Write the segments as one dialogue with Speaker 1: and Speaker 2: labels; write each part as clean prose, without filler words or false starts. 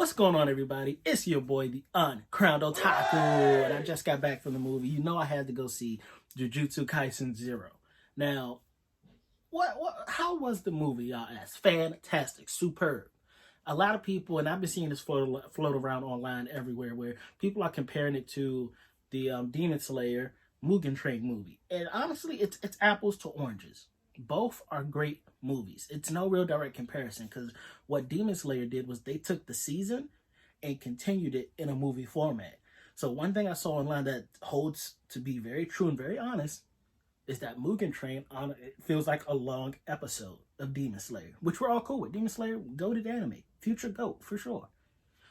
Speaker 1: What's going on, everybody? It's your boy, the Uncrowned Otaku, and I just got back from the movie. You know I had to go see Jujutsu Kaisen 0. Now, how was the movie, y'all ask? Fantastic, superb. A lot of people, and I've been seeing this float around online everywhere, where people are comparing it to the Demon Slayer Mugen Train movie. And honestly, it's apples to oranges. Both are great movies. It's no real direct comparison, because what Demon Slayer did was they took the season and continued it in a movie format. So one thing I saw online that holds to be very true and very honest is that Mugen Train it feels like a long episode of Demon Slayer, which we're all cool with. Demon Slayer, goated anime, future GOAT for sure.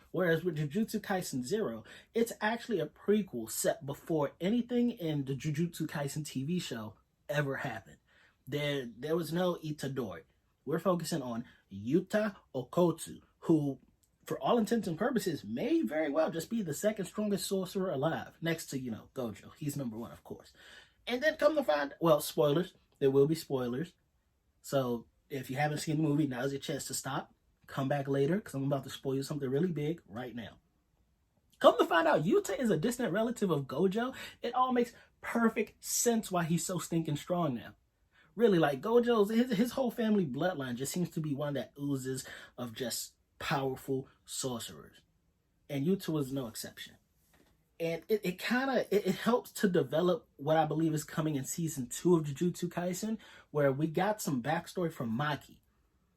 Speaker 1: Whereas with Jujutsu Kaisen 0, it's actually a prequel set before anything in the Jujutsu Kaisen TV show ever happened. There was no Itadori. We're focusing on Yuta Okkotsu, who, for all intents and purposes, may very well just be the second strongest sorcerer alive, next to, Gojo. He's number one, of course. And then come to find, spoilers. There will be spoilers. So if you haven't seen the movie, now's your chance to stop. Come back later, because I'm about to spoil you something really big right now. Come to find out, Yuta is a distant relative of Gojo. It all makes perfect sense why he's so stinking strong now. Really, like Gojo's, his whole family bloodline just seems to be one that oozes of just powerful sorcerers. And Yuta was no exception. And it helps to develop what I believe is coming in season 2 of Jujutsu Kaisen, where we got some backstory from Maki.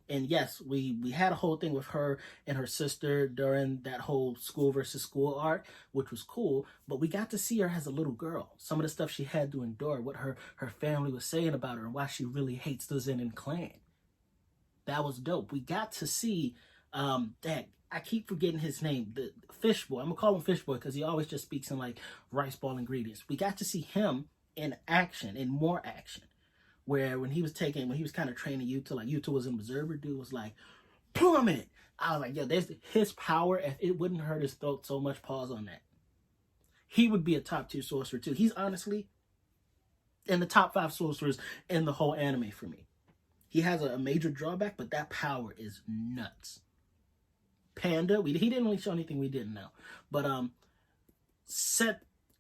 Speaker 1: And yes, we had a whole thing with her and her sister during that whole school versus school arc, which was cool. But we got to see her as a little girl. Some of the stuff she had to endure, what her family was saying about her, and why she really hates the Zenin clan. That was dope. We got to see, I keep forgetting his name, the Fish Boy. I'm going to call him Fish Boy because he always just speaks in like rice ball ingredients. We got to see him in action, in more action. Where when he was kind of training Yuta, like Yuta was an observer, dude was like, plummet. I was like, yo, there's his power. If it wouldn't hurt his throat so much, pause on that. He would be a top tier sorcerer too. He's honestly in the top 5 sorcerers in the whole anime for me. He has a major drawback, but that power is nuts. Panda, he didn't really show anything we didn't know. But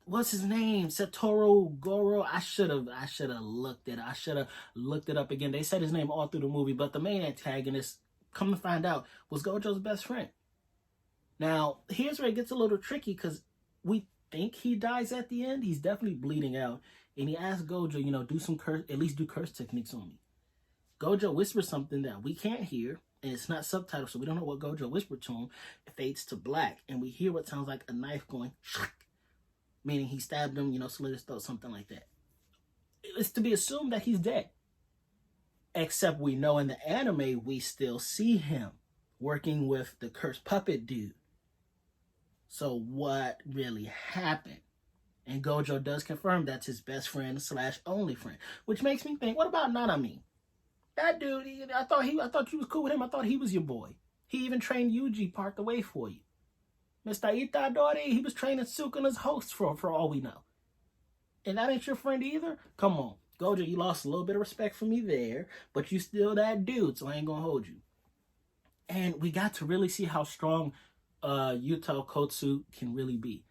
Speaker 1: what's his name? Satoru Goro. I should have looked it. I should have looked it up again. They said his name all through the movie, but the main antagonist, come to find out, was Gojo's best friend. Now, here's where it gets a little tricky, because we think he dies at the end. He's definitely bleeding out. And he asks Gojo, do some curse, at least do curse techniques on me. Gojo whispers something that we can't hear, and it's not subtitled, so we don't know what Gojo whispered to him. It fades to black, and we hear what sounds like a knife going, meaning he stabbed him, slit his throat, something like that. It's to be assumed that he's dead. Except we know in the anime, we still see him working with the cursed puppet dude. So what really happened? And Gojo does confirm that's his best friend / only friend. Which makes me think, what about Nanami? That dude, I thought you was cool with him. I thought he was your boy. He even trained Yuji part the way for you. Mr. Itadori, he was training Sukuna's host for all we know. And that ain't your friend either? Come on. Gojo, you lost a little bit of respect for me there, but you still that dude, so I ain't gonna hold you. And we got to really see how strong Yuta Okkotsu can really be.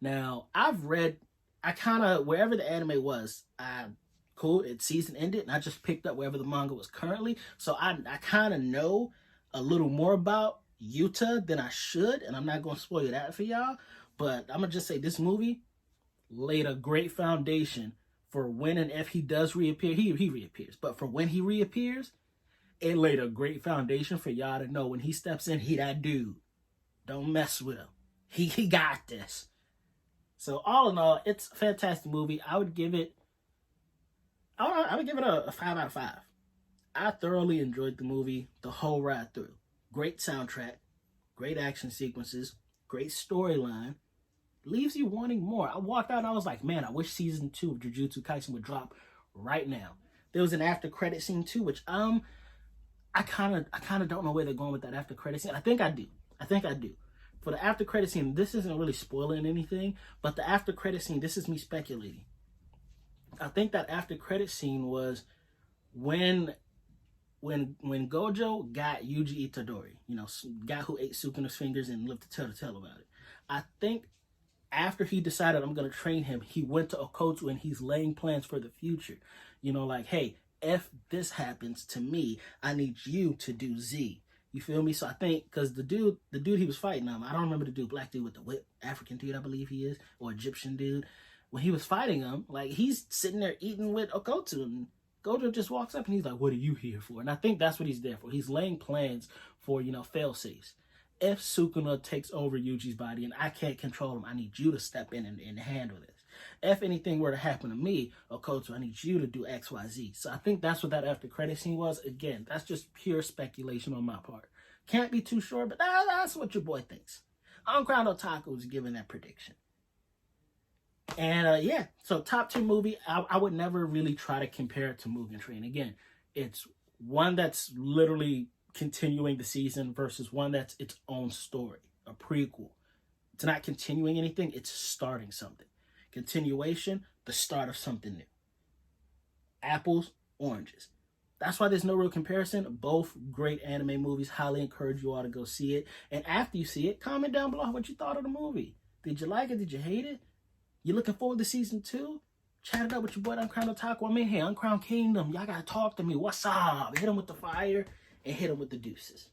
Speaker 1: Now, wherever the anime was, cool, its season ended, and I just picked up wherever the manga was currently. So I kind of know a little more about Yuta than I should, and I'm not going to spoil that for y'all, but I'm going to just say this movie laid a great foundation for when and if he does reappear. He reappears, but for when he reappears, it laid a great foundation for y'all to know when he steps in, he that dude. Don't mess with him. He got this. So all in all, it's a fantastic movie. I would give it a 5 out of 5. I thoroughly enjoyed the movie the whole ride through. Great soundtrack, great action sequences, great storyline. Leaves you wanting more. I walked out and I was like, man, I wish season 2 of Jujutsu Kaisen would drop right now. There was an after credit scene too, which I kind of don't know where they're going with that after credit scene. I think I do. For the after credit scene, this isn't really spoiling anything, but the after credit scene, this is me speculating. I think that after credit scene was when when Gojo got Yuji Itadori, you know, guy who ate Sukuna's fingers and lived to tell about it. I think after he decided I'm gonna train him, he went to Okotu and he's laying plans for the future. You know, like, hey, if this happens to me, I need you to do Z. You feel me? So I think because the dude he was fighting, I don't remember the dude, black dude with the whip, African dude, I believe he is, or Egyptian dude. When he was fighting him, like he's sitting there eating with Okotu, and Gojo just walks up and he's like, "What are you here for?" And I think that's what he's there for. He's laying plans for, you know, fail safes. If Sukuna takes over Yuji's body and I can't control him, I need you to step in and handle this. If anything were to happen to me, Okotu, I need you to do X, Y, Z. So I think that's what that after credit scene was. Again, that's just pure speculation on my part. Can't be too sure, but that's what your boy thinks. Uncrowned Otaku was giving that prediction. And yeah, so top 2 movie, I would never really try to compare it to Mugen Train. Again, it's one that's literally continuing the season versus one that's its own story, a prequel. It's not continuing anything, it's starting something. Continuation, the start of something new. Apples, oranges. That's why there's no real comparison. Both great anime movies. Highly encourage you all to go see it. And after you see it, comment down below what you thought of the movie. Did you like it? Did you hate it? You looking forward to season 2? Chat it up with your boy Uncrowned Otaku. I'm in here, Uncrowned Kingdom. Y'all gotta talk to me. What's up? Hit him with the fire and hit him with the deuces.